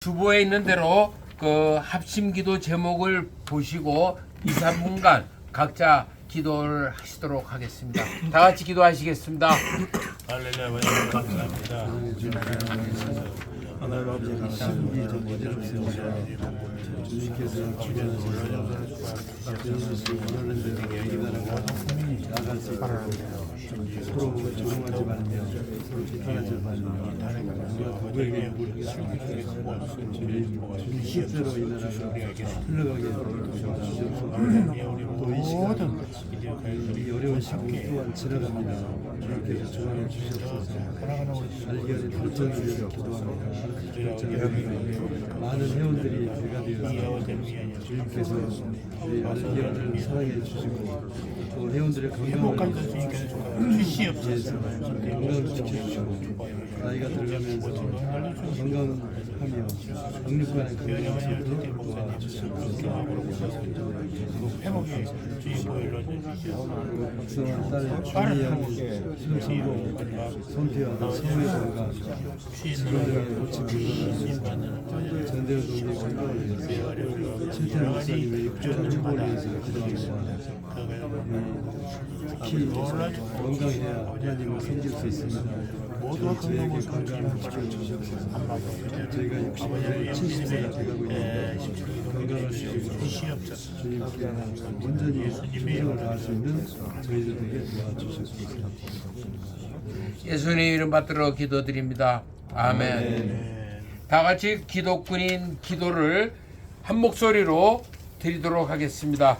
주보에 있는 대로 그 합심기도 제목을 보시고 2, 3분간 각자 기도를 하시도록 하겠습니다. 다 같이 기도하시겠습니다. 할렐루야. 하나님 감사합니다. 하나님 아버지 감사합니다. 주님께서 주변에서 나갈 수 있도록 서로 조롱하지 말며 서로 비판하지 말며 누구에게 주님 실제로 이 나라가 흘러가게 또 이 시간 이 어려운 시기 또한 지나갑니다. 주님께서 조언해 주시옵소서. 알기하는 결정을 위해서 기도합니다. 많은 회원들이 배가 되어서 주님께서 우리 알기하를 사랑해 주시고 또 회원들의 건강을 위해서 건강을 지켜주시고 나이가 들어가면서 건강하며 영육간의 건강을 도와주시옵소서. 회복이 주의보에 이루어져 박성환 딸 주희 양의 신성공 손태와 성우의 건강 서로들의 고치고 전대로 동의 건강을 위해서 칠태한 목사님의 육전 행보를 위해서 기도합니다. 특히 건강해야 하나님을 섬길 수 있습니다. 저희에게 건강을 지켜주시옵소서. 저희가 60세, 70세가 돼가고 있는데 건강을 지켜주시옵소서. 주님께 온전히 충성을 다할 수 있는 저희들에게 도와주시옵소서. 예수님의 이름 받들어 기도드립니다. 아멘. 다 같이 기독군인 기도를 한 목소리로 드리도록 하겠습니다.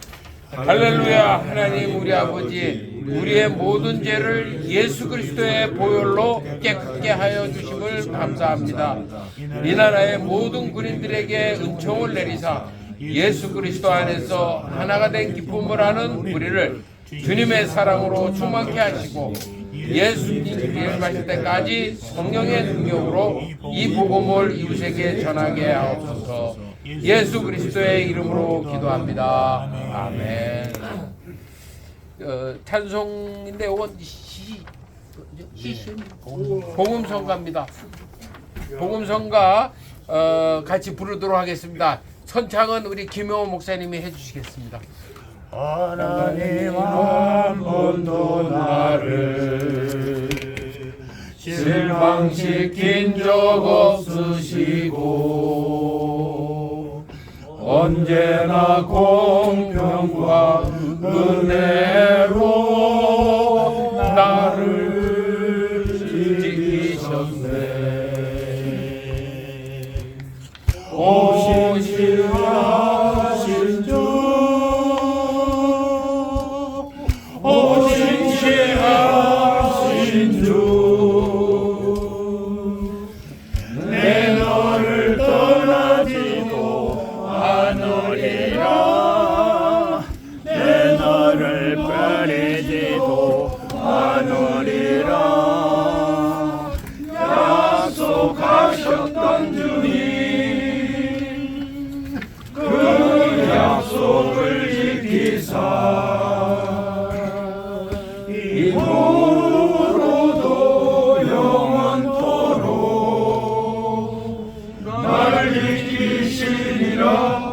할렐루야. 하나님 우리 아버지, 우리의 모든 죄를 예수 그리스도의 보혈로 깨끗게 하여 주심을 감사합니다. 이 나라의 모든 군인들에게 은총을 내리사 예수 그리스도 안에서 하나가 된 기쁨을 하는 우리를 주님의 사랑으로 충만케 하시고 예수님이 말씀하실 때까지 성령의 능력으로 이 복음을 이웃에게 전하게 하옵소서. 예수 그리스도의 이름으로 기도합니다. 아멘. 찬송인데 이건 복음성가입니다. 복음성가 같이 부르도록 하겠습니다. 선창은 우리 김용호 목사님이 해주시겠습니다. 하나님 한 번도 나를 실망시킨 적 없으시고 언제나 공평과 은혜로 나를 지키셨네. 오신실하신 주 오신실하신 주 내 너를 떠나지도 않으리라 내 너를 버리지도 않으리라 약속하셨던 주님 그 약속을 지키사 이후로도 영원토록 나를 지키시리라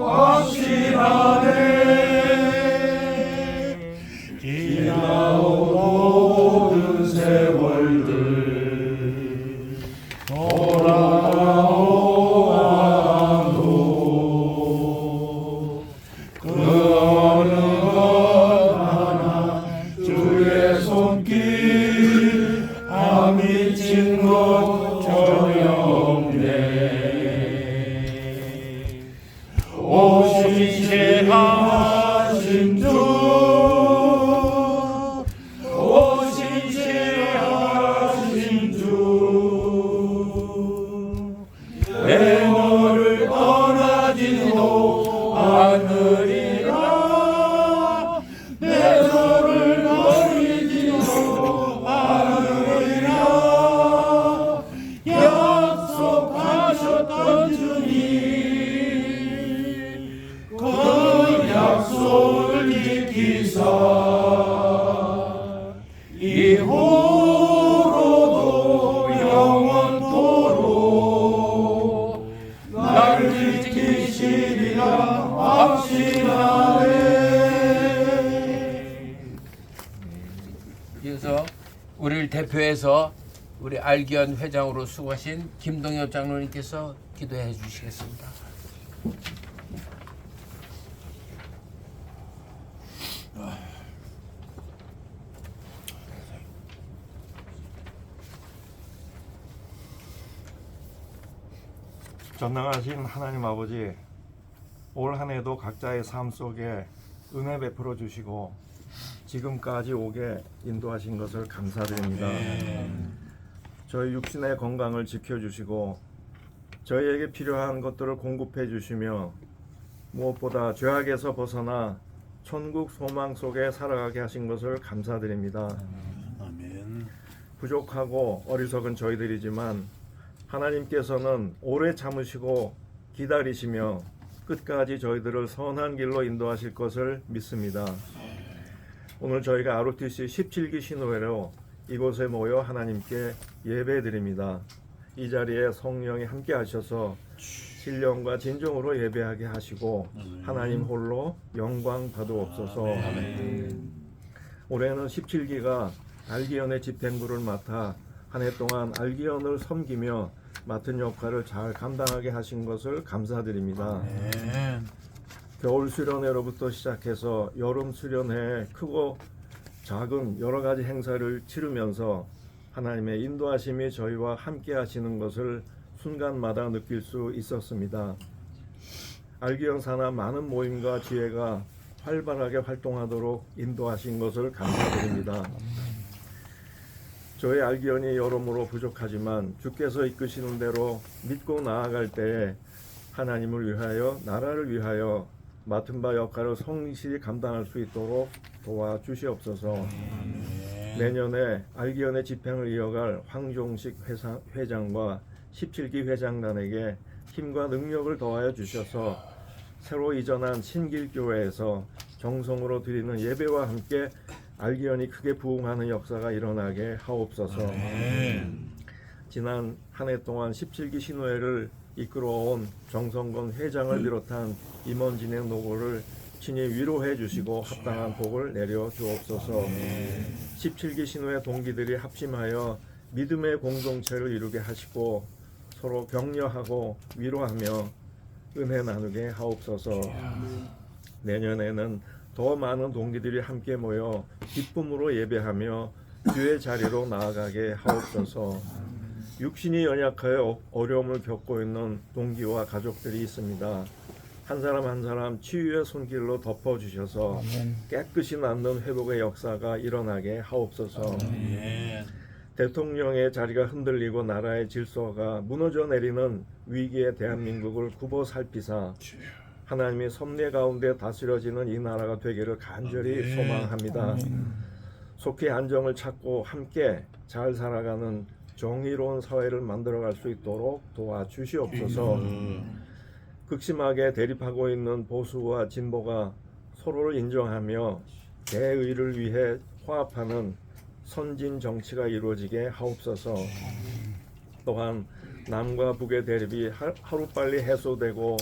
확신하네. 지나온 모든 세월들 돌아오아도 그 어느 것 하나 주의 손길 아미친 것 전혀 없네. 법을 지키시리라 확신하네. 이어서 우리를 대표해서 우리 알기원 회장으로 수고하신 김동엽 장로님께서 기도해 주시겠습니다. 전능하신 하나님 아버지, 올 한 해도 각자의 삶 속에 은혜 베풀어 주시고 지금까지 오게 인도하신 것을 감사드립니다. 저희 육신의 건강을 지켜주시고 저희에게 필요한 것들을 공급해 주시며 무엇보다 죄악에서 벗어나 천국 소망 속에 살아가게 하신 것을 감사드립니다. 부족하고 어리석은 저희들이지만 하나님께서는 오래 참으시고 기다리시며 끝까지 저희들을 선한 길로 인도하실 것을 믿습니다. 오늘 저희가 ROTC 17기 신호회로 이곳에 모여 하나님께 예배드립니다. 이 자리에 성령이 함께 하셔서 신령과 진정으로 예배하게 하시고 하나님 홀로 영광 받으옵소서. 올해는 17기가 알기원의 집행부를 맡아 한 해 동안 알기원을 섬기며 맡은 역할을 잘 감당하게 하신 것을 감사드립니다. 겨울 수련회로부터 시작해서 여름 수련회에 크고 작은 여러 가지 행사를 치르면서 하나님의 인도하심이 저희와 함께 하시는 것을 순간마다 느낄 수 있었습니다. 알기원 산하 많은 모임과 지혜가 활발하게 활동하도록 인도하신 것을 감사드립니다. 저의 알기원이 여러모로 부족하지만 주께서 이끄시는 대로 믿고 나아갈 때에 하나님을 위하여 나라를 위하여 맡은 바 역할을 성실히 감당할 수 있도록 도와주시옵소서. 내년에 알기원의 집행을 이어갈 황종식 회장과 17기 회장단에게 힘과 능력을 더하여 주셔서 새로 이전한 신길교회에서 정성으로 드리는 예배와 함께 알기원이 크게 부흥하는 역사가 일어나게 하옵소서. 지난 한 해 동안 17기 신호회를 이끌어온 정성건 회장을 비롯한 임원 진행 노고를 친히 위로해 주시고 합당한 복을 내려 주옵소서. 17기 신호회 동기들이 합심하여 믿음의 공동체를 이루게 하시고 서로 격려하고 위로하며 은혜 나누게 하옵소서. 내년에는 더 많은 동기들이 함께 모여 기쁨으로 예배하며 주의 자리로 나아가게 하옵소서. 육신이 연약하여 어려움을 겪고 있는 동기와 가족들이 있습니다. 한 사람 한 사람 치유의 손길로 덮어주셔서 깨끗이 낫는 회복의 역사가 일어나게 하옵소서. 대통령의 자리가 흔들리고 나라의 질서가 무너져 내리는 위기의 대한민국을 굽어 살피사 하나님의 섭리 가운데 다스려지는 이 나라가 되기를 간절히 소망합니다. 속히 안정을 찾고 함께 잘 살아가는 정의로운 사회를 만들어갈 수 있도록 도와주시옵소서. 극심하게 대립하고 있는 보수와 진보가 서로를 인정하며 대의를 위해 화합하는 선진 정치가 이루어지게 하옵소서. 또한 남과 북의 대립이 하루빨리 해소되고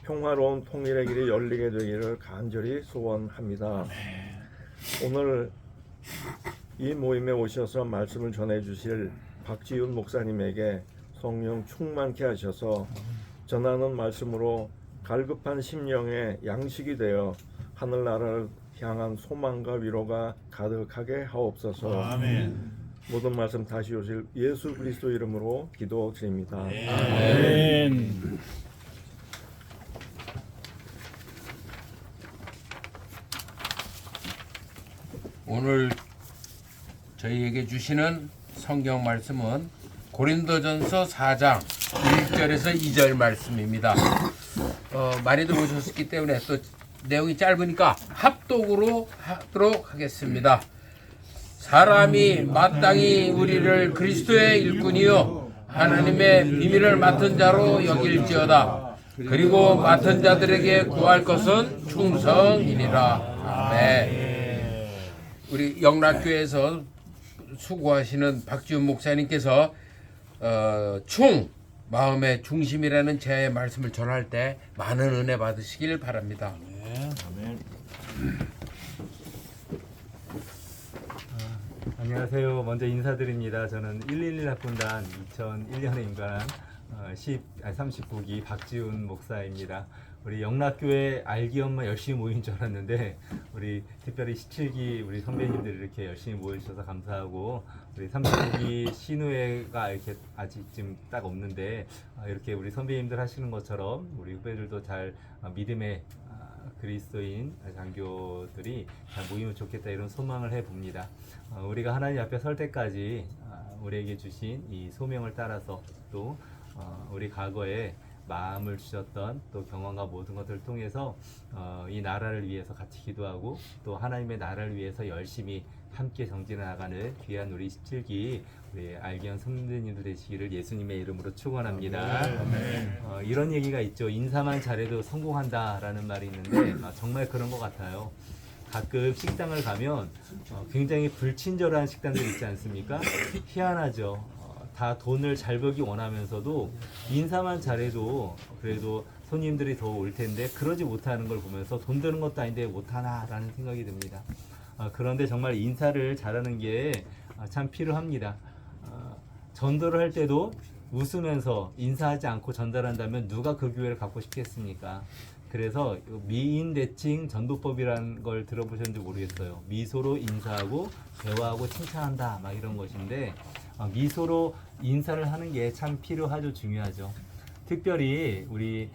평화로운 통일의 길이 열리게 되기를 간절히 소원합니다. 오늘 이 모임에 오셔서 말씀을 전해주실 박지윤 목사님에게 성령 충만케 하셔서 전하는 말씀으로 갈급한 심령의 양식이 되어 하늘나라를 향한 소망과 위로가 가득하게 하옵소서. 아멘. 모든 말씀 다시 오실 예수 그리스도 이름으로 기도드립니다. 아멘. 오늘 저희에게 주시는 성경 말씀은 고린도전서 4장 1절에서 2절 말씀입니다. 많이들 오셨기 때문에 또 내용이 짧으니까 합독으로 하도록 하겠습니다. 사람이 마땅히 우리를 그리스도의 일꾼이요 하나님의 비밀을 맡은 자로 여길지어다. 그리고 맡은 자들에게 구할 것은 충성이니라. 아멘. 우리 영락교회에서 수고하시는 박지훈 목사님께서 마음의 중심이라는 제 말씀을 전할 때 많은 은혜 받으시길 바랍니다. 안녕하세요. 먼저 인사드립니다. 저는 111 학군단 2001년에 임관한 39기 박지훈 목사입니다. 우리 영락교회 알기엄만 열심히 모인 줄 알았는데 우리 특별히 17기 우리 선배님들이 이렇게 열심히 모여주셔서 감사하고 우리 39기 신우회가 이렇게 아직쯤 딱 없는데 이렇게 우리 선배님들 하시는 것처럼 우리 후배들도 잘 믿음의 그리스도인 장교들이 잘 모이면 좋겠다 이런 소망을 해봅니다. 우리가 하나님 앞에 설 때까지 우리에게 주신 이 소명을 따라서 또 우리 과거에 마음을 주셨던 또 경험과 모든 것들을 통해서 이 나라를 위해서 같이 기도하고 또 하나님의 나라를 위해서 열심히 함께 정진해 나가는 귀한 우리 17기 우리 알기현 선배님들 되시기를 예수님의 이름으로 축원합니다. 이런 얘기가 있죠. 인사만 잘해도 성공한다라는 말이 있는데 정말 그런 것 같아요. 가끔 식당을 가면 굉장히 불친절한 식당들 있지 않습니까? 희한하죠. 다 돈을 잘 벌기 원하면서도 인사만 잘해도 그래도 손님들이 더 올 텐데 그러지 못하는 걸 보면서 돈 드는 것도 아닌데 못하나라는 생각이 듭니다. 그런데 정말 인사를 잘하는 게 참 필요합니다. 전도를 할 때도 웃으면서 인사하지 않고 전달한다면 누가 그 교회를 갖고 싶겠습니까? 그래서 미인대칭 전도법이라는 걸 들어보셨는지 모르겠어요. 미소로 인사하고 대화하고 칭찬한다 막 이런 것인데 미소로 인사를 하는 게 참 필요하죠. 중요하죠. 특별히 우리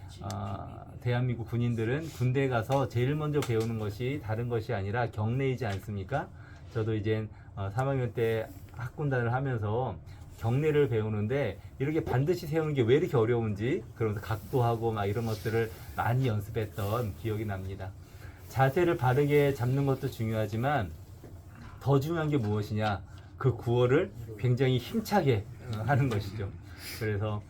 대한민국 군인들은 군대에 가서 제일 먼저 배우는 것이 다른 것이 아니라 경례이지 않습니까? 저도 이제 3학년 때 학군단을 하면서 경례를 배우는데 이렇게 반드시 세우는 게 왜 이렇게 어려운지 그러면서 각도하고 막 이런 것들을 많이 연습했던 기억이 납니다. 자세를 바르게 잡는 것도 중요하지만 더 중요한 게 무엇이냐? 그 구호를 굉장히 힘차게 하는 것이죠. 그래서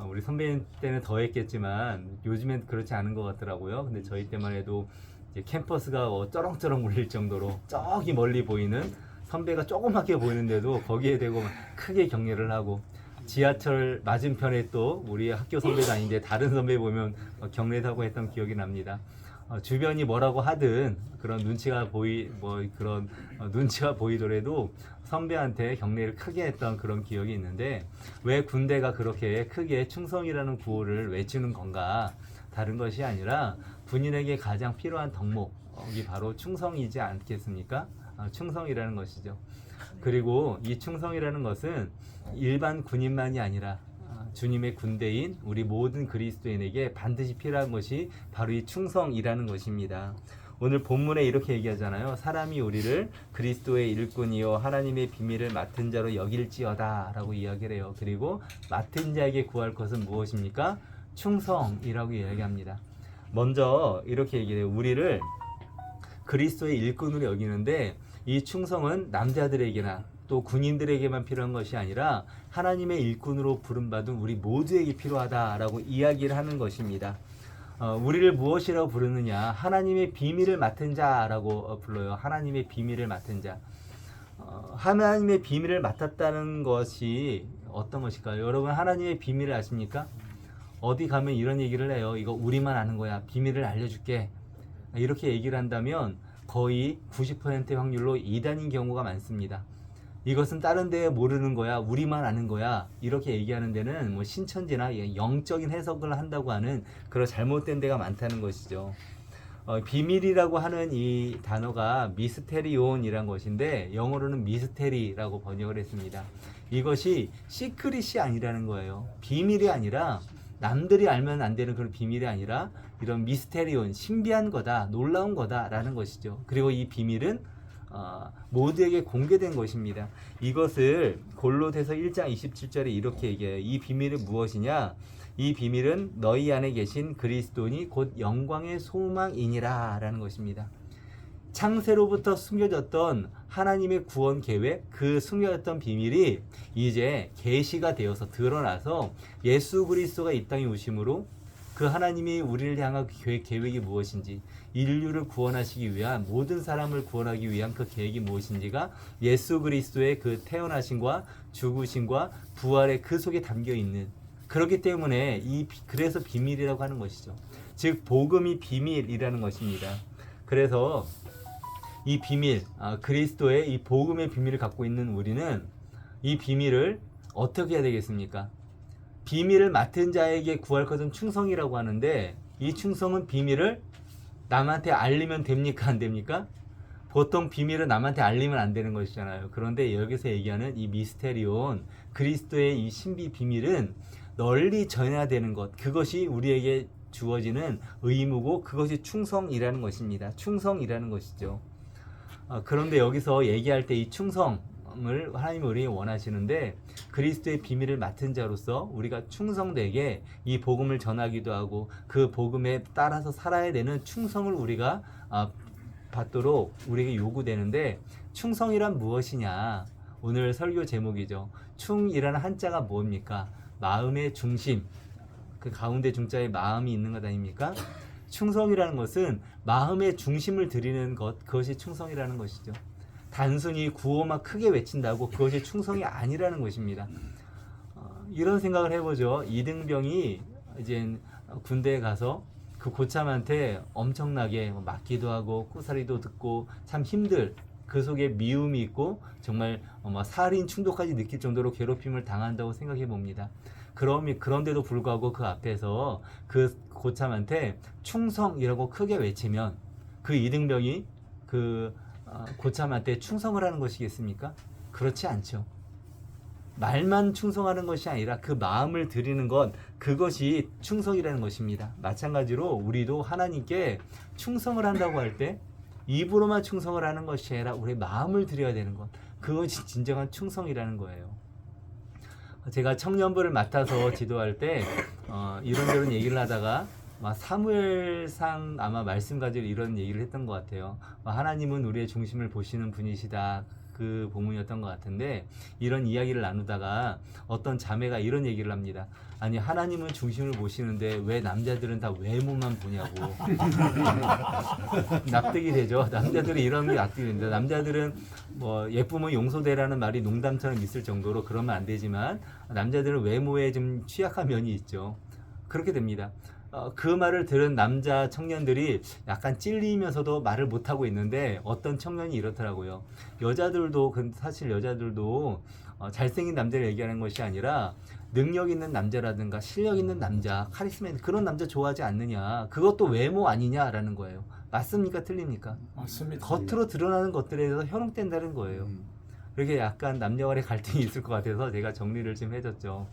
우리 선배님 때는 더 했겠지만 요즘엔 그렇지 않은 것 같더라고요. 근데 저희 때만 해도 이제 캠퍼스가 쩌렁쩌렁 울릴 정도로 저기 멀리 보이는 선배가 조그맣게 보이는데도 거기에 대고 크게 경례를 하고 지하철 맞은편에 또 우리 학교 선배가 아닌데 다른 선배 보면 경례도 하고 했던 기억이 납니다. 주변이 뭐라고 하든 그런 눈치가 눈치가 보이더라도 선배한테 경례를 크게 했던 그런 기억이 있는데 왜 군대가 그렇게 크게 충성이라는 구호를 외치는 건가? 다른 것이 아니라 군인에게 가장 필요한 덕목이 바로 충성이지 않겠습니까? 충성이라는 것이죠. 그리고 이 충성이라는 것은 일반 군인만이 아니라 주님의 군대인 우리 모든 그리스도인에게 반드시 필요한 것이 바로 이 충성이라는 것입니다. 오늘 본문에 이렇게 얘기하잖아요. 사람이 우리를 그리스도의 일꾼이요 하나님의 비밀을 맡은 자로 여길지어다 라고 이야기를 해요. 그리고 맡은 자에게 구할 것은 무엇입니까? 충성이라고 이야기합니다. 먼저 이렇게 얘기해요. 우리를 그리스도의 일꾼으로 여기는데 이 충성은 남자들에게나 또 군인들에게만 필요한 것이 아니라 하나님의 일꾼으로 부름받은 우리 모두에게 필요하다라고 이야기를 하는 것입니다. 우리를 무엇이라고 부르느냐? 하나님의 비밀을 맡은 자라고 불러요. 하나님의 비밀을 맡은 자. 하나님의 비밀을 맡았다는 것이 어떤 것일까요? 여러분 하나님의 비밀을 아십니까? 어디 가면 이런 얘기를 해요. 이거 우리만 아는 거야. 비밀을 알려줄게. 이렇게 얘기를 한다면 거의 90%의 확률로 이단인 경우가 많습니다. 이것은 다른 데에 모르는 거야, 우리만 아는 거야, 이렇게 얘기하는 데는 뭐 신천지나 영적인 해석을 한다고 하는 그런 잘못된 데가 많다는 것이죠. 비밀이라고 하는 이 단어가 미스테리온이란 것인데 영어로는 미스테리라고 번역을 했습니다. 이것이 시크릿이 아니라는 거예요. 비밀이 아니라 남들이 알면 안 되는 그런 비밀이 아니라 이런 미스테리온, 신비한 거다, 놀라운 거다라는 것이죠. 그리고 이 비밀은 모두에게 공개된 것입니다. 이것을 골로새서 1장 27절에 이렇게 얘기해요. 이 비밀은 무엇이냐? 이 비밀은 너희 안에 계신 그리스도니 곧 영광의 소망이니라 라는 것입니다. 창세로부터 숨겨졌던 하나님의 구원 계획, 그 숨겨졌던 비밀이 이제 계시가 되어서 드러나서 예수 그리스도가 이 땅에 오심으로 그 하나님이 우리를 향한 계획이 무엇인지, 인류를 구원하시기 위한, 모든 사람을 구원하기 위한 그 계획이 무엇인지가 예수 그리스도의 그 태어나심과 죽으심과 부활의 그 속에 담겨 있는 그렇기 때문에 그래서 비밀이라고 하는 것이죠. 즉 복음이 비밀이라는 것입니다. 그래서 이 비밀, 그리스도의 이 복음의 비밀을 갖고 있는 우리는 이 비밀을 어떻게 해야 되겠습니까? 비밀을 맡은 자에게 구할 것은 충성이라고 하는데, 이 충성은 비밀을 남한테 알리면 됩니까? 안 됩니까? 보통 비밀은 남한테 알리면 안 되는 것이잖아요. 그런데 여기서 얘기하는 이 미스테리온, 그리스도의 이 신비 비밀은 널리 전해야 되는 것, 그것이 우리에게 주어지는 의무고, 그것이 충성이라는 것입니다. 충성이라는 것이죠. 그런데 여기서 얘기할 때 이 충성을 하나님이 우리에게 원하시는데, 그리스도의 비밀을 맡은 자로서 우리가 충성되게 이 복음을 전하기도 하고 그 복음에 따라서 살아야 되는 충성을 우리가 받도록 우리에게 요구되는데, 충성이란 무엇이냐? 오늘 설교 제목이죠. 충이라는 한자가 뭡니까? 마음의 중심, 그 가운데 중자에 마음이 있는 것 아닙니까? 충성이라는 것은 마음의 중심을 드리는 것, 그것이 충성이라는 것이죠. 단순히 구호만 크게 외친다고 그것이 충성이 아니라는 것입니다. 이런 생각을 해보죠. 이등병이 이제 군대에 가서 그 고참한테 엄청나게 맞기도 하고 꾸사리도 듣고 참 힘들, 그 속에 미움이 있고 정말 살인 충동까지 느낄 정도로 괴롭힘을 당한다고 생각해 봅니다. 그런데도 불구하고 그 앞에서 그 고참한테 충성이라고 크게 외치면 그 이등병이 그 고참한테 충성을 하는 것이겠습니까? 그렇지 않죠. 말만 충성하는 것이 아니라 그 마음을 드리는 것, 그것이 충성이라는 것입니다. 마찬가지로 우리도 하나님께 충성을 한다고 할 때 입으로만 충성을 하는 것이 아니라 우리의 마음을 드려야 되는 것, 그것이 진정한 충성이라는 거예요. 제가 청년부를 맡아서 지도할 때 이런저런 얘기를 하다가 사무엘상 아마 말씀 가지고 이런 얘기를 했던 것 같아요. 하나님은 우리의 중심을 보시는 분이시다, 그 본문이었던 것 같은데, 이런 이야기를 나누다가 어떤 자매가 이런 얘기를 합니다. 아니, 하나님은 중심을 보시는데 왜 남자들은 다 외모만 보냐고. 납득이 되죠. 남자들이 이런 게 납득이 됩니다. 남자들은 뭐 예쁘면 용서되라는 말이 농담처럼 있을 정도로 그러면 안 되지만, 남자들은 외모에 좀 취약한 면이 있죠. 그렇게 됩니다. 그 말을 들은 남자 청년들이 약간 찔리면서도 말을 못하고 있는데, 어떤 청년이 이렇더라고요. 사실 여자들도 잘생긴 남자를 얘기하는 것이 아니라 능력 있는 남자라든가 실력 있는 남자, 카리스마 있는 그런 남자 좋아하지 않느냐, 그것도 외모 아니냐라는 거예요. 맞습니까? 틀립니까? 맞습니다. 겉으로 드러나는 것들에 대해서 현혹된다는 거예요. 그렇게 약간 남녀 간의 갈등이 있을 것 같아서 제가 정리를 좀 해줬죠.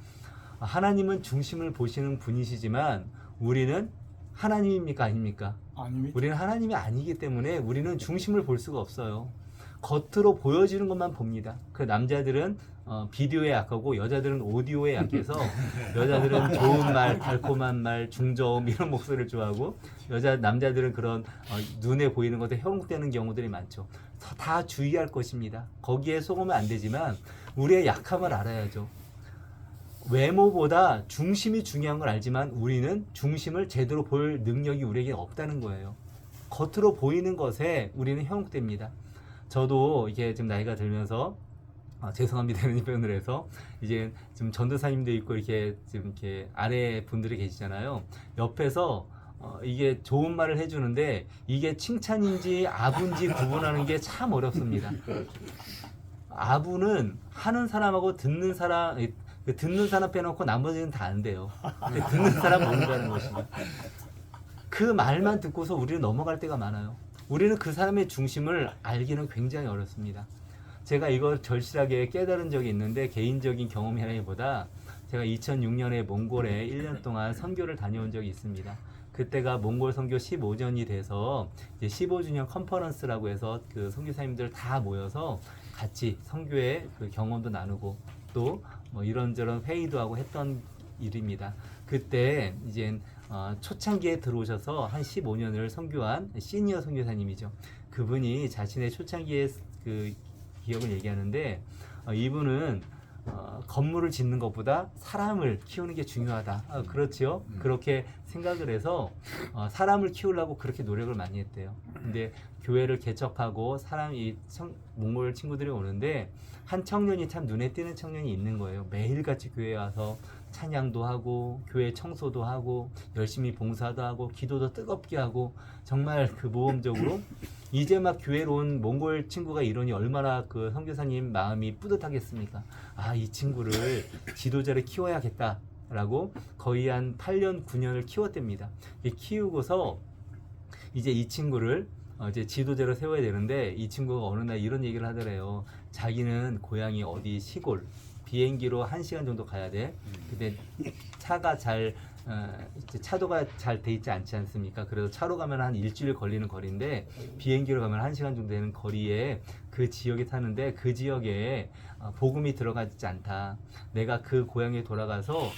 하나님은 중심을 보시는 분이시지만 우리는 하나님입니까? 아닙니까? 아닙니다. 우리는 하나님이 아니기 때문에 우리는 중심을 볼 수가 없어요. 겉으로 보여지는 것만 봅니다. 그 남자들은 비디오에 약하고 여자들은 오디오에 약해서 여자들은 좋은 말, 달콤한 말, 중저음 이런 목소리를 좋아하고, 남자들은 그런 눈에 보이는 것에 현혹되는 경우들이 많죠. 다 주의할 것입니다. 거기에 속으면 안 되지만 우리의 약함을 알아야죠. 외모보다 중심이 중요한 걸 알지만 우리는 중심을 제대로 볼 능력이 우리에게 없다는 거예요. 겉으로 보이는 것에 우리는 현혹됩니다. 저도 이게 좀 나이가 들면서 죄송합니다 이런 표현을 해서, 이제 좀 전도사님도 있고 이렇게 아래 분들이 계시잖아요. 옆에서 이게 좋은 말을 해주는데 이게 칭찬인지 아부인지 구분하는 게 참 어렵습니다. 아부는 하는 사람하고 듣는 사람 빼놓고 나머지는 다 안 돼요. 듣는 사람 모른다는 것입니다. 그 말만 듣고서 우리는 넘어갈 때가 많아요. 우리는 그 사람의 중심을 알기는 굉장히 어렵습니다. 제가 이걸 절실하게 깨달은 적이 있는데, 개인적인 경험이라기보다 제가 2006년에 몽골에 1년 동안 선교를 다녀온 적이 있습니다. 그때가 몽골 선교 15년이 돼서 이제 15주년 컨퍼런스라고 해서 그 선교사님들 다 모여서 같이 선교의 그 경험도 나누고 또 뭐 이런저런 회의도 하고 했던 일입니다. 그때 이제 초창기에 들어오셔서 한 15년을 선교한 시니어 선교사님이죠. 그분이 자신의 초창기의 그 기억을 얘기하는데, 이분은 건물을 짓는 것보다 사람을 키우는 게 중요하다. 그렇지요? 그렇게 생각을 해서 사람을 키우려고 그렇게 노력을 많이 했대요. 근데 교회를 개척하고 몽골 친구들이 오는데 한 청년이 참 눈에 띄는 청년이 있는 거예요. 매일같이 교회에 와서 찬양도 하고 교회 청소도 하고 열심히 봉사도 하고 기도도 뜨겁게 하고 정말 그 모험적으로 이제 막 교회로 온 몽골 친구가 이러니 얼마나 그 선교사님 마음이 뿌듯하겠습니까? 아, 이 친구를 지도자를 키워야겠다라고 거의 한 8년 9년을 키웠답니다. 키우고서 이제 이 친구를 이제 지도자로 세워야 되는데 이 친구가 어느 날 이런 얘기를 하더래요. 자기는 고향이 어디 시골 비행기로 1시간 정도 가야 돼. 근데 차가 잘 이제 차도가 잘 돼 있지 않지 않습니까? 그래서 차로 가면 한 일주일 걸리는 거리인데 비행기로 가면 1시간 정도 되는 거리에 그 지역에 사는데 그 지역에 복음이 들어가지 않다. 내가 그 고향에 돌아가서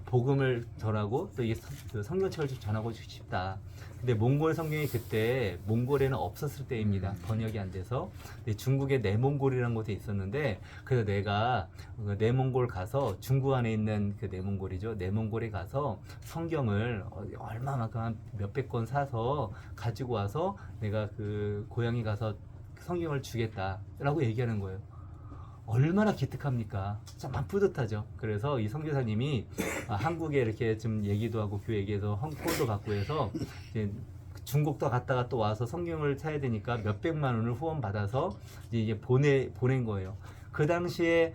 복음을 전하고 또 이게 그 성경책을 좀 전하고 싶다. 근데 몽골 성경이 그때 몽골에는 없었을 때입니다. 번역이 안 돼서. 중국에 내몽골이라는 곳에 있었는데 그래서 내가 내몽골 가서 중국 안에 있는 그 내몽골이죠. 내몽골에 가서 성경을 얼마만큼 한 몇백 권 사서 가지고 와서 내가 그 고향에 가서 성경을 주겠다라고 얘기하는 거예요. 얼마나 기특합니까? 정말 뿌듯하죠. 그래서 이 선교사님이 한국에 이렇게 좀 얘기도 하고 교회 얘기해서 헝콜도 받고 해서 이제 중국도 갔다가 또 와서 성경을 사야 되니까 몇백만 원을 후원 받아서 이제 보낸 거예요. 그 당시에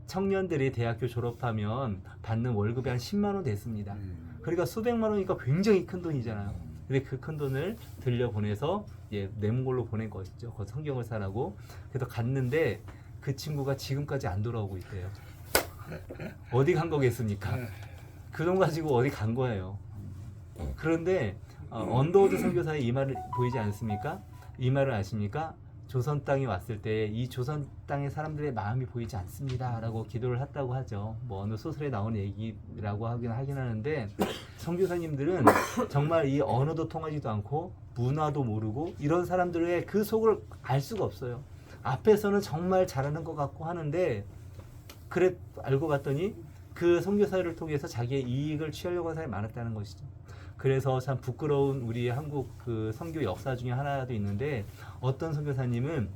청년들이 대학교 졸업하면 받는 월급이 한 10만 원 됐습니다. 그러니까 수백만 원이니까 굉장히 큰 돈이잖아요. 근데 그 큰 돈을 들려 보내서 내몽골로 보낸 것이죠. 그 성경을 사라고. 그래서 갔는데 그 친구가 지금까지 안 돌아오고 있대요. 어디 간 거겠습니까? 그 돈 가지고 어디 간 거예요. 그런데 언더우드 선교사의 이 말을 보이지 않습니까? 이 말을 아십니까? 조선 땅에 왔을 때 이 조선 땅의 사람들의 마음이 보이지 않습니다 라고 기도를 했다고 하죠. 뭐 어느 소설에 나오는 얘기라고 하긴 하는데 선교사님들은 정말 이 언어도 통하지도 않고 문화도 모르고 이런 사람들의 그 속을 알 수가 없어요. 앞에서는 정말 잘하는 것 같고 하는데 그래 알고 봤더니 그 선교사를 통해서 자기의 이익을 취하려고 하는 사람이 많았다는 것이죠. 그래서 참 부끄러운 우리 한국 그 선교 역사 중에 하나도 있는데 어떤 선교사님은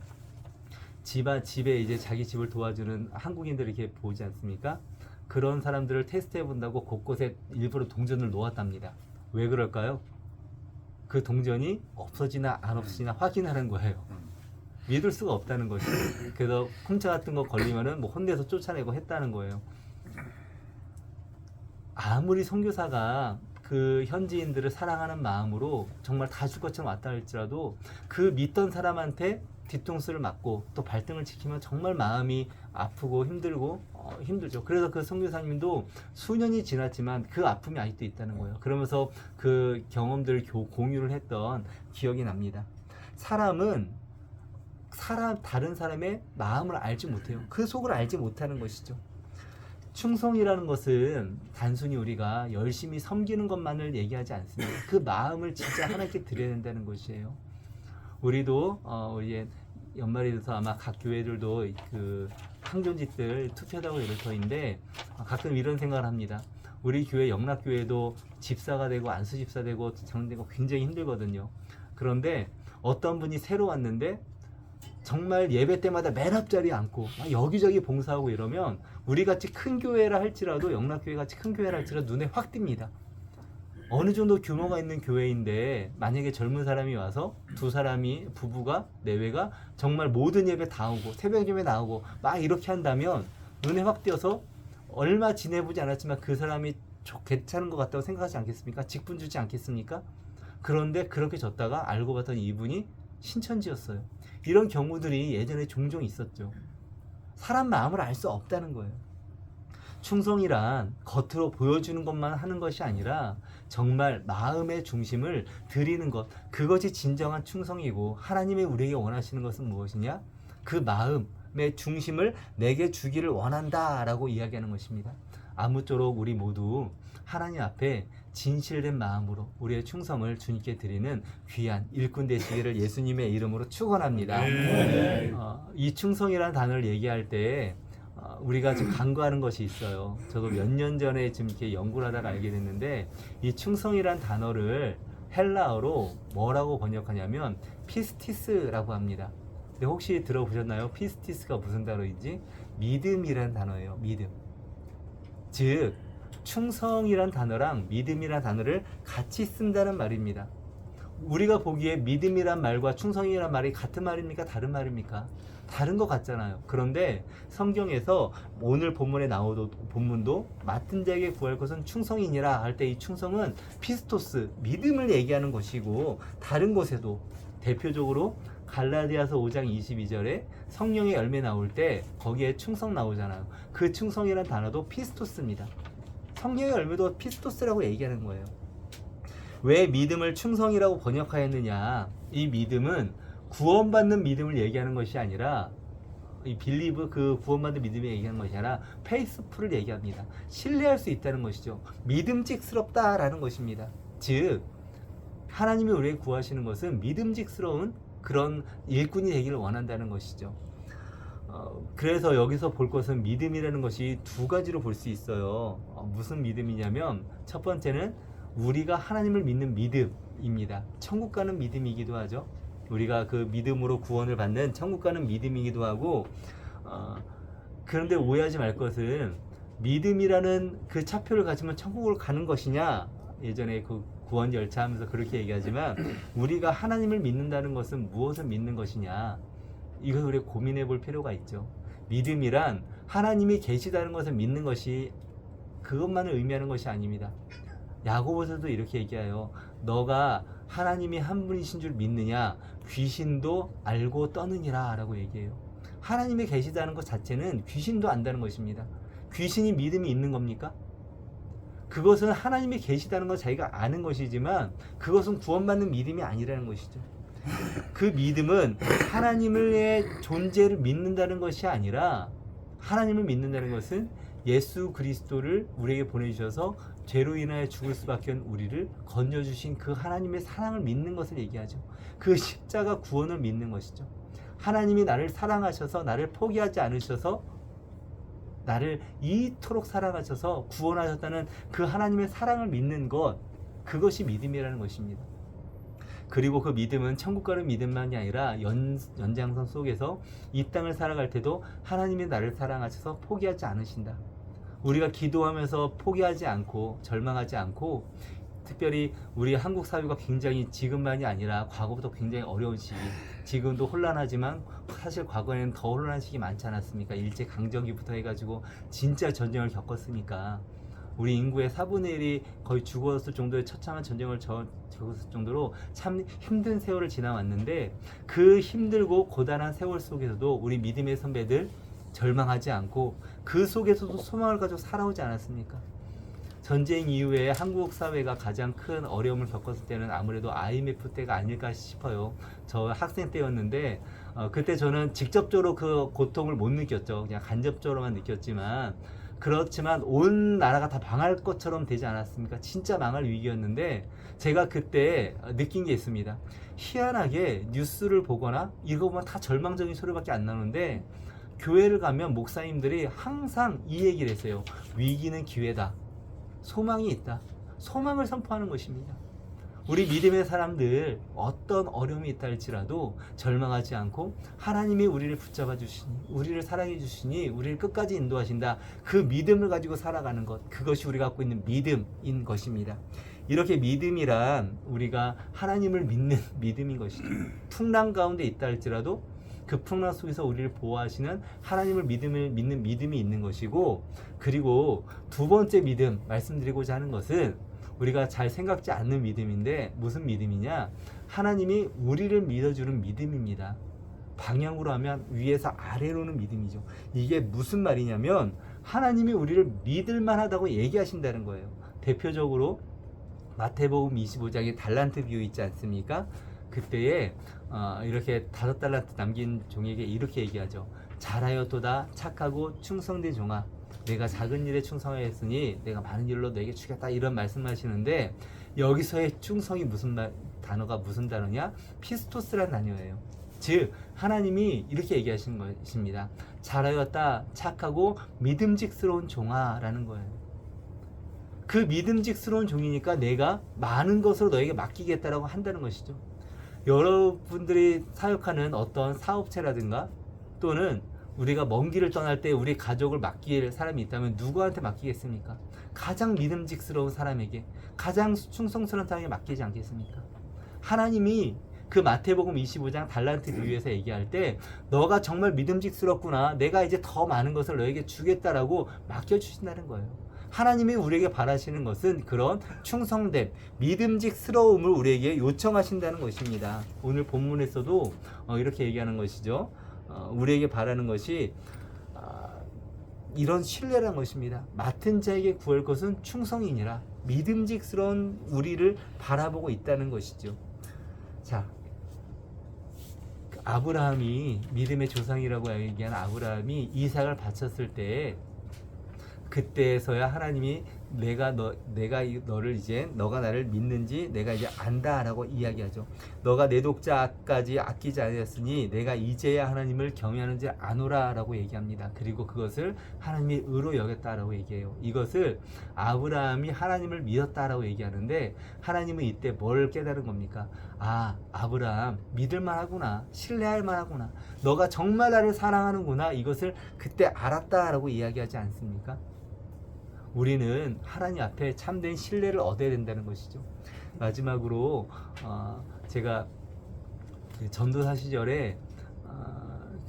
집에 이제 자기 집을 도와주는 한국인들 이렇게 보지 않습니까? 그런 사람들을 테스트해 본다고 곳곳에 일부러 동전을 놓았답니다. 왜 그럴까요? 그 동전이 없어지나 안 없어지나 확인하는 거예요. 믿을 수가 없다는 것이죠. 그래서 훔쳐 같은 거 걸리면은 뭐 혼내서 쫓아내고 했다는 거예요. 아무리 선교사가 그 현지인들을 사랑하는 마음으로 정말 다 줄 것처럼 왔다 할지라도 그 믿던 사람한테 뒤통수를 맞고 또 발등을 지키면 정말 마음이 아프고 힘들고 힘들죠. 그래서 그 선교사님도 수년이 지났지만 그 아픔이 아직도 있다는 거예요. 그러면서 그 경험들을 공유를 했던 기억이 납니다. 다른 사람의 마음을 알지 못해요. 그 속을 알지 못하는 것이죠. 충성이라는 것은 단순히 우리가 열심히 섬기는 것만을 얘기하지 않습니다. 그 마음을 진짜 하나님께 드려야 된다는 것이에요. 우리도 우리 연말이 돼서 아마 각 교회들도 그 항존직들 투표하고 이럴 터인데 가끔 이런 생각을 합니다. 우리 교회 영락교회도 집사가 되고 안수집사 되고 장로되고 굉장히 힘들거든요. 그런데 어떤 분이 새로 왔는데 정말 예배 때마다 맨 앞자리에 앉고 여기저기 봉사하고 이러면 우리 같이 큰 교회라 할지라도 영락교회 같이 큰 교회라 할지라도 눈에 확 띕니다. 어느 정도 규모가 있는 교회인데 만약에 젊은 사람이 와서 두 사람이 부부가 내외가 정말 모든 예배 다 오고 새벽 예배 나오고 막 이렇게 한다면 눈에 확 띄어서 얼마 지내보지 않았지만 그 사람이 괜찮은 것 같다고 생각하지 않겠습니까? 직분 주지 않겠습니까? 그런데 그렇게 졌다가 알고 봤더니 이분이 신천지였어요. 이런 경우들이 예전에 종종 있었죠. 사람 마음을 알 수 없다는 거예요. 충성이란 겉으로 보여주는 것만 하는 것이 아니라 정말 마음의 중심을 드리는 것, 그것이 진정한 충성이고 하나님이 우리에게 원하시는 것은 무엇이냐? 그 마음의 중심을 내게 주기를 원한다라고 이야기하는 것입니다. 아무쪼록 우리 모두 하나님 앞에 진실된 마음으로 우리의 충성을 주님께 드리는 귀한 일꾼 되시기를 예수님의 이름으로 축원합니다. 이 충성이라는 단어를 얘기할 때 우리가 좀 간과하는 것이 있어요. 저도 몇 년 전에 지금 이렇게 연구를 하다가 알게 됐는데 이 충성이라는 단어를 헬라어로 뭐라고 번역하냐면 피스티스라고 합니다. 근데 혹시 들어보셨나요? 피스티스가 무슨 단어인지? 믿음이라는 단어예요. 믿음. 즉 충성이란 단어랑 믿음이란 단어를 같이 쓴다는 말입니다. 우리가 보기에 믿음이란 말과 충성이란 말이 같은 말입니까? 다른 말입니까? 다른 것 같잖아요. 그런데 성경에서 오늘 본문에 나오던 본문도 맡은 자에게 구할 것은 충성이니라 할 때 이 충성은 피스토스, 믿음을 얘기하는 것이고, 다른 곳에도 대표적으로 갈라디아서 5장 22절에 성령의 열매 나올 때 거기에 충성 나오잖아요. 그 충성이라는 단어도 피스토스입니다. 성령의 열매도 피스토스라고 얘기하는 거예요. 왜 믿음을 충성이라고 번역하였느냐? 이 믿음은 구원받는 믿음을 얘기하는 것이 아니라, 이 빌리브, 그 구원받는 믿음을 얘기하는 것이 아니라 페이스풀을 얘기합니다. 신뢰할 수 있다는 것이죠. 믿음직스럽다라는 것입니다. 즉 하나님이 우리에게 구하시는 것은 믿음직스러운 그런 일꾼이 되기를 원한다는 것이죠. 그래서 여기서 볼 것은 믿음이라는 것이 두 가지로 볼 수 있어요. 무슨 믿음이냐면, 첫 번째는 우리가 하나님을 믿는 믿음입니다. 천국 가는 믿음이기도 하죠. 우리가 그 믿음으로 구원을 받는 천국 가는 믿음이기도 하고, 그런데 오해하지 말 것은 믿음이라는 그 차표를 가지면 천국을 가는 것이냐, 예전에 그 구원 열차 하면서 그렇게 얘기하지만, 우리가 하나님을 믿는다는 것은 무엇을 믿는 것이냐, 이것을 우리가 고민해 볼 필요가 있죠. 믿음이란 하나님이 계시다는 것을 믿는 것이, 그것만을 의미하는 것이 아닙니다. 야고보서도 이렇게 얘기해요. 너가 하나님이 한 분이신 줄 믿느냐? 귀신도 알고 떠느니라 라고 얘기해요. 하나님이 계시다는 것 자체는 귀신도 안다는 것입니다. 귀신이 믿음이 있는 겁니까? 그것은 하나님이 계시다는 것 자기가 아는 것이지만, 그것은 구원받는 믿음이 아니라는 것이죠. 그 믿음은 하나님의 존재를 믿는다는 것이 아니라, 하나님을 믿는다는 것은 예수 그리스도를 우리에게 보내주셔서 죄로 인하여 죽을 수밖에 없는 우리를 건져주신 그 하나님의 사랑을 믿는 것을 얘기하죠. 그 십자가 구원을 믿는 것이죠. 하나님이 나를 사랑하셔서 나를 포기하지 않으셔서 나를 이토록 사랑하셔서 구원하셨다는 그 하나님의 사랑을 믿는 것, 그것이 믿음이라는 것입니다. 그리고 그 믿음은 천국 가는 믿음만이 아니라 연장선 속에서 이 땅을 살아갈 때도 하나님이 나를 사랑하셔서 포기하지 않으신다. 우리가 기도하면서 포기하지 않고 절망하지 않고, 특별히 우리 한국 사회가 굉장히 지금만이 아니라 과거부터 굉장히 어려운 시기, 지금도 혼란하지만 사실 과거에는 더 혼란한 시기 많지 않았습니까? 일제강점기부터 해가지고 진짜 전쟁을 겪었으니까 우리 인구의 4분의 1이 거의 죽었을 정도의 처참한 전쟁을 겪었을 정도로 참 힘든 세월을 지나왔는데, 그 힘들고 고단한 세월 속에서도 우리 믿음의 선배들 절망하지 않고 그 속에서도 소망을 가지고 살아오지 않았습니까? 전쟁 이후에 한국 사회가 가장 큰 어려움을 겪었을 때는 아무래도 IMF 때가 아닐까 싶어요. 저 학생 때였는데 그때 저는 직접적으로 그 고통을 못 느꼈죠. 그냥 간접적으로만 느꼈지만, 그렇지만 온 나라가 다 망할 것처럼 되지 않았습니까? 진짜 망할 위기였는데, 제가 그때 느낀 게 있습니다. 희한하게 뉴스를 보거나 읽어보면 다 절망적인 소리밖에 안 나오는데, 교회를 가면 목사님들이 항상 이 얘기를 했어요. 위기는 기회다. 소망이 있다. 소망을 선포하는 것입니다. 우리 믿음의 사람들 어떤 어려움이 있다 할지라도 절망하지 않고, 하나님이 우리를 붙잡아 주시니, 우리를 사랑해 주시니 우리를 끝까지 인도하신다. 그 믿음을 가지고 살아가는 것, 그것이 우리가 갖고 있는 믿음인 것입니다. 이렇게 믿음이란 우리가 하나님을 믿는 믿음인 것이죠. 풍랑 가운데 있다 할지라도 그 풍랑 속에서 우리를 보호하시는 하나님을 믿는 믿음이 있는 것이고, 그리고 두 번째 믿음 말씀드리고자 하는 것은 우리가 잘 생각지 않는 믿음인데, 무슨 믿음이냐? 하나님이 우리를 믿어주는 믿음입니다. 방향으로 하면 위에서 아래로는 믿음이죠. 이게 무슨 말이냐면, 하나님이 우리를 믿을 만하다고 얘기하신다는 거예요. 대표적으로 마태복음 25장에 달란트 비유 있지 않습니까? 그때에 이렇게 5달란트 남긴 종에게 이렇게 얘기하죠. 잘하였도다 착하고 충성된 종아, 내가 작은 일에 충성하였으니 내가 많은 일로 너에게 주겠다, 이런 말씀하시는데, 여기서의 충성이 단어가 무슨 단어냐? 피스토스라는 단어예요. 즉 하나님이 이렇게 얘기하신 것입니다. 잘하였다 착하고 믿음직스러운 종아라는 거예요. 그 믿음직스러운 종이니까 내가 많은 것으로 너에게 맡기겠다라고 한다는 것이죠. 여러분들이 사역하는 어떤 사업체라든가 또는 우리가 먼 길을 떠날 때 우리 가족을 맡길 사람이 있다면 누구한테 맡기겠습니까? 가장 믿음직스러운 사람에게, 가장 충성스러운 사람에게 맡기지 않겠습니까? 하나님이 그 마태복음 25장 달란트 비유에서 얘기할 때 너가 정말 믿음직스럽구나, 내가 이제 더 많은 것을 너에게 주겠다라고 맡겨주신다는 거예요. 하나님이 우리에게 바라시는 것은 그런 충성됨, 믿음직스러움을 우리에게 요청하신다는 것입니다. 오늘 본문에서도 이렇게 얘기하는 것이죠. 우리에게 바라는 것이 이런 신뢰라는 것입니다. 맡은 자에게 구할 것은 충성이니라. 믿음직스러운 우리를 바라보고 있다는 것이죠. 자, 아브라함이 믿음의 조상이라고 얘기한 아브라함이 이삭을 바쳤을 때 그때서야 하나님이 내가 너를 이제 너가 나를 믿는지 내가 이제 안다라고 이야기하죠. 너가 내 독자까지 아끼지 않았으니 내가 이제야 하나님을 경외하는지 아노라라고 얘기합니다. 그리고 그것을 하나님이 의로 여겼다라고 얘기해요. 이것을 아브라함이 하나님을 믿었다라고 얘기하는데 하나님은 이때 뭘 깨달은 겁니까? 아, 아브라함 믿을 만하구나, 신뢰할 만하구나, 너가 정말 나를 사랑하는구나, 이것을 그때 알았다라고 이야기하지 않습니까? 우리는 하나님 앞에 참된 신뢰를 얻어야 된다는 것이죠. 마지막으로 제가 그 전도사 시절에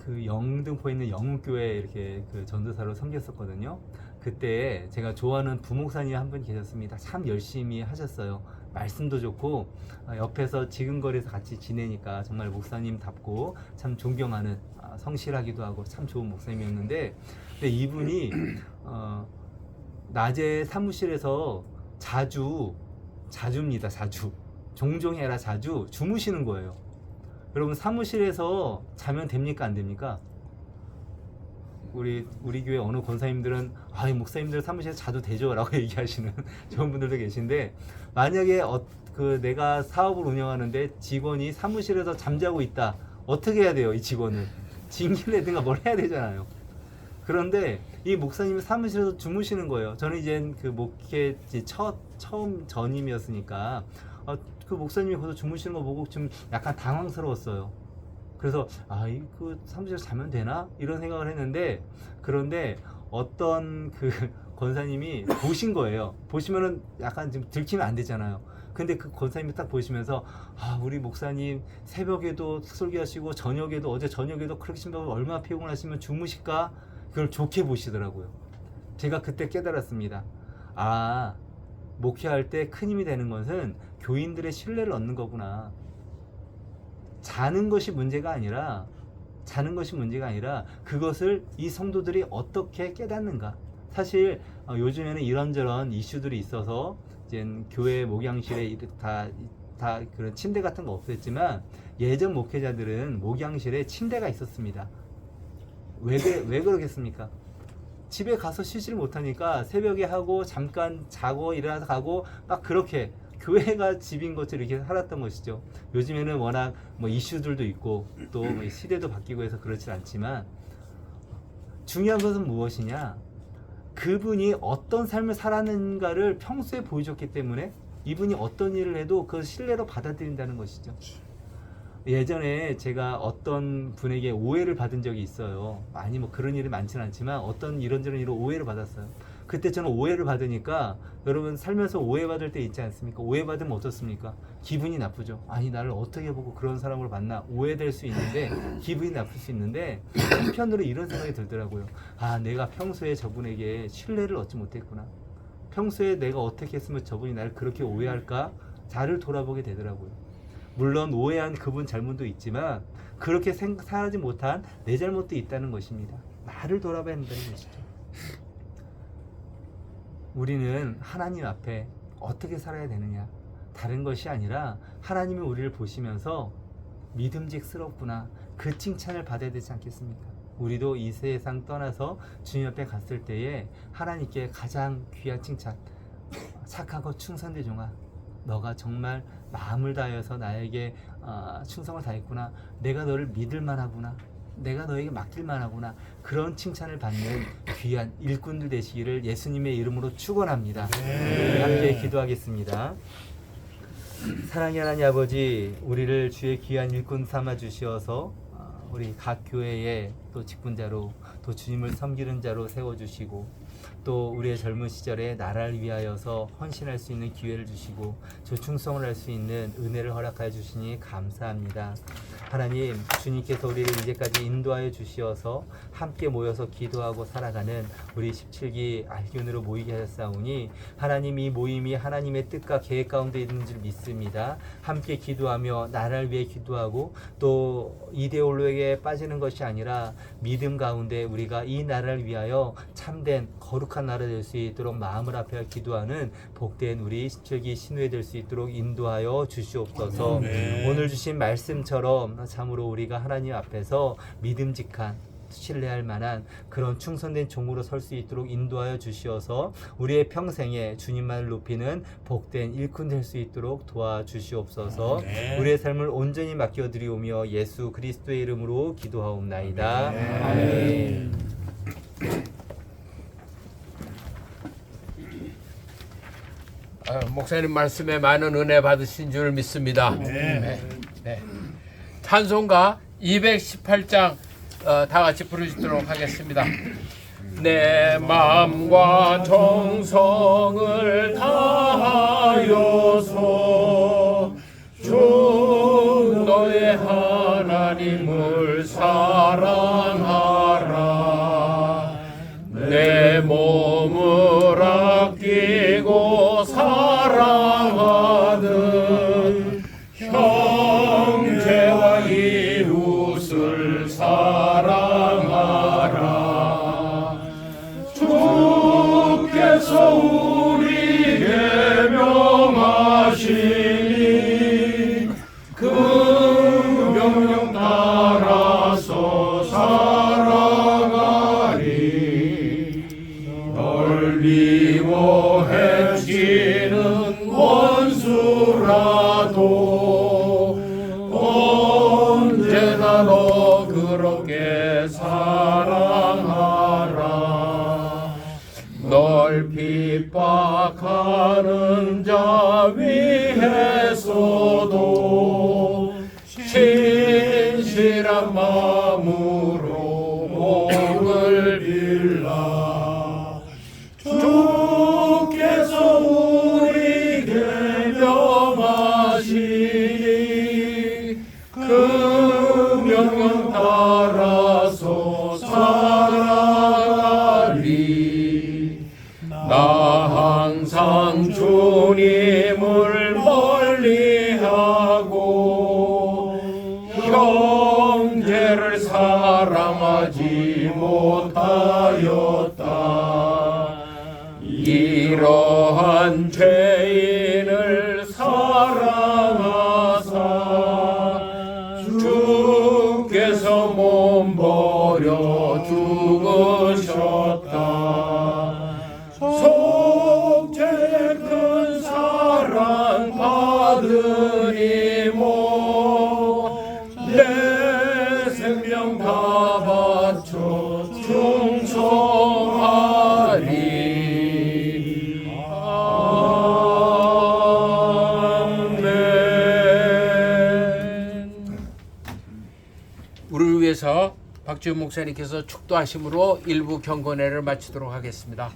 그 영등포에 있는 영웅교회 이렇게 그 전도사로 섬겼었거든요. 그때 제가 좋아하는 부목사님 한 분 계셨습니다. 참 열심히 하셨어요. 말씀도 좋고 옆에서 지근거리에서 같이 지내니까 정말 목사님답고 참 존경하는, 성실하기도 하고 참 좋은 목사님이었는데, 근데 이분이 낮에 사무실에서 자주입니다. 종종이 아니라 자주 주무시는 거예요. 여러분, 사무실에서 자면 됩니까, 안 됩니까? 우리 교회 어느 권사님들은 이 목사님들 사무실에서 자도 되죠 라고 얘기하시는 좋은 분들도 계신데, 만약에 내가 사업을 운영하는데 직원이 사무실에서 잠자고 있다, 어떻게 해야 돼요? 이 직원은 징계를 내든가 뭘 해야 되잖아요. 그런데 이 목사님이 사무실에서 주무시는 거예요. 저는 이제 그 목회 처음 전임이었으니까 그 목사님이 거기서 주무시는 거 보고 좀 약간 당황스러웠어요. 그래서 그 사무실에서 자면 되나? 이런 생각을 했는데, 그런데 어떤 그 권사님이 보신 거예요. 보시면은 약간 좀 들키면 안 되잖아요. 근데 그 권사님이 딱 보시면서 우리 목사님 새벽에도 설교하시고 저녁에도, 어제 저녁에도 그렇게 심하고 얼마나 피곤하시면 주무실까? 그걸 좋게 보시더라고요. 제가 그때 깨달았습니다. 목회할 때 큰 힘이 되는 것은 교인들의 신뢰를 얻는 거구나. 자는 것이 문제가 아니라 그것을 이 성도들이 어떻게 깨닫는가. 사실 요즘에는 이런저런 이슈들이 있어서 이제 교회 목양실에 다 그런 침대 같은 거 없었지만, 예전 목회자들은 목양실에 침대가 있었습니다. 왜 그러겠습니까? 집에 가서 쉬지를 못하니까 새벽에 하고 잠깐 자고 일어나서 가고 막 그렇게 교회가 집인 것처럼 이렇게 살았던 것이죠. 요즘에는 워낙 이슈들도 있고 또 시대도 바뀌고 해서 그렇지 않지만, 중요한 것은 무엇이냐? 그분이 어떤 삶을 살았는가를 평소에 보여줬기 때문에 이분이 어떤 일을 해도 그걸 신뢰로 받아들인다는 것이죠. 예전에 제가 어떤 분에게 오해를 받은 적이 있어요. 많이 그런 일이 많지는 않지만 어떤 이런저런 일로 오해를 받았어요. 그때 저는 오해를 받으니까, 여러분 살면서 오해받을 때 있지 않습니까? 오해받으면 어떻습니까? 기분이 나쁘죠. 나를 어떻게 보고 그런 사람으로 만나, 오해될 수 있는데, 기분이 나쁠 수 있는데, 한편으로 이런 생각이 들더라고요. 내가 평소에 저분에게 신뢰를 얻지 못했구나. 평소에 내가 어떻게 했으면 저분이 나를 그렇게 오해할까? 나를 돌아보게 되더라고요. 물론 오해한 그분 잘못도 있지만 그렇게 살지 못한 내 잘못도 있다는 것입니다. 나를 돌아봐야 한다는 것이죠. 우리는 하나님 앞에 어떻게 살아야 되느냐, 다른 것이 아니라 하나님이 우리를 보시면서 믿음직스럽구나, 그 칭찬을 받아야 되지 않겠습니까? 우리도 이 세상 떠나서 주님 앞에 갔을 때에 하나님께 가장 귀한 칭찬, 착하고 충성된 종아, 너가 정말 마음을 다해서 나에게 충성을 다했구나, 내가 너를 믿을 만하구나, 내가 너에게 맡길 만하구나, 그런 칭찬을 받는 귀한 일꾼들 되시기를 예수님의 이름으로 축원합니다. 함께 기도하겠습니다. 사랑의 하나님 아버지, 우리를 주의 귀한 일꾼 삼아 주시어서 우리 각 교회에 또 직분자로 또 주님을 섬기는 자로 세워주시고 또 우리의 젊은 시절에 나라를 위하여서 헌신할 수 있는 기회를 주시고 저 충성을 할 수 있는 은혜를 허락하여 주시니 감사합니다. 하나님, 주님께서 우리를 이제까지 인도하여 주시어서 함께 모여서 기도하고 살아가는 우리 17기 알기온으로 모이게 하셨사오니 하나님, 이 모임이 하나님의 뜻과 계획 가운데 있는 줄 믿습니다. 함께 기도하며 나라를 위해 기도하고 또 이데올로에게 빠지는 것이 아니라 믿음 가운데 우리가 이 나라를 위하여 참된 거룩한 나라 될 수 있도록 마음을 합하여 기도하는 복된 우리 17기 신우회 될 수 있도록 인도하여 주시옵소서. 오늘 주신 말씀처럼 참으로 우리가 하나님 앞에서 믿음직한 신뢰할 만한 그런 충성된 종으로 설 수 있도록 인도하여 주시어서 우리의 평생에 주님만을 높이는 복된 일꾼 될 수 있도록 도와주시옵소서. 우리의 삶을 온전히 맡겨드리오며 예수 그리스도의 이름으로 기도하옵나이다. 아멘. 목사님 말씀에 많은 은혜 받으신 줄 믿습니다. 네. 찬송가 218장 다 같이 부르시도록 하겠습니다. 내 마음과 정성을 다하여서 주 너의 하나님을 사랑하라. 내 몸을 아끼고 사랑하는 형제와 이웃을 사랑하라. 주께서 우리에게 명하시니 그 명령 따라서 살아가리. 널 미워해치는 원수라도 언제나 너 그렇게 사랑하라. 널 핍박하는 자 위해서도 진실한 마음으로 목을 빌라. 주께서 우리에게 명하시니 그 명령 따라서 살아가리. 나 항상 주님을 멀리하고 형제를 사랑하지 못하였다. 이러한 죄인을 사랑하사 주께서 몸 버려 죽으셨다. 속죄의 큰 사랑 받으니 내 생명 다 바쳐 충성하리. 아멘. 우리를 위해서 박지훈 목사님께서 축도하심으로 일부 경건회를 마치도록 하겠습니다.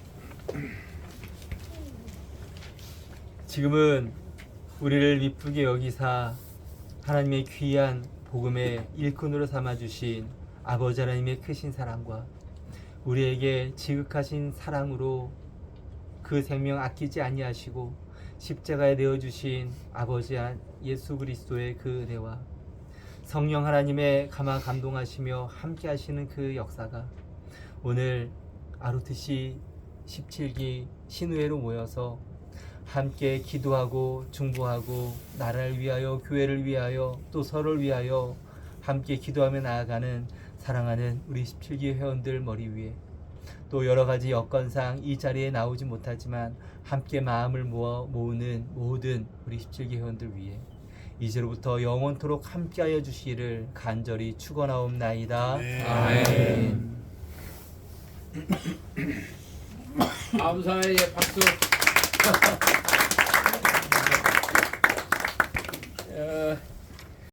지금은 우리를 미쁘게 여기사 하나님의 귀한 복음의 일꾼으로 삼아주신 아버지 하나님의 크신 사랑과 우리에게 지극하신 사랑으로 그 생명 아끼지 아니하시고 십자가에 내어주신 아버지 예수 그리스도의 그 은혜와 성령 하나님의 감화 감동하시며 함께 하시는 그 역사가 오늘 아루트시 17기 신우회로 모여서 함께 기도하고 중보하고 나라를 위하여 교회를 위하여 또 서로를 위하여 함께 기도하며 나아가는 사랑하는 우리 17기 회원들 머리 위에 또 여러 가지 여건상 이 자리에 나오지 못하지만 함께 마음을 모으는 모든 우리 17기 회원들 위에 이제로부터 영원토록 함께하여 주시기를 간절히 축원하옵나이다. 아멘. 감사의 박수.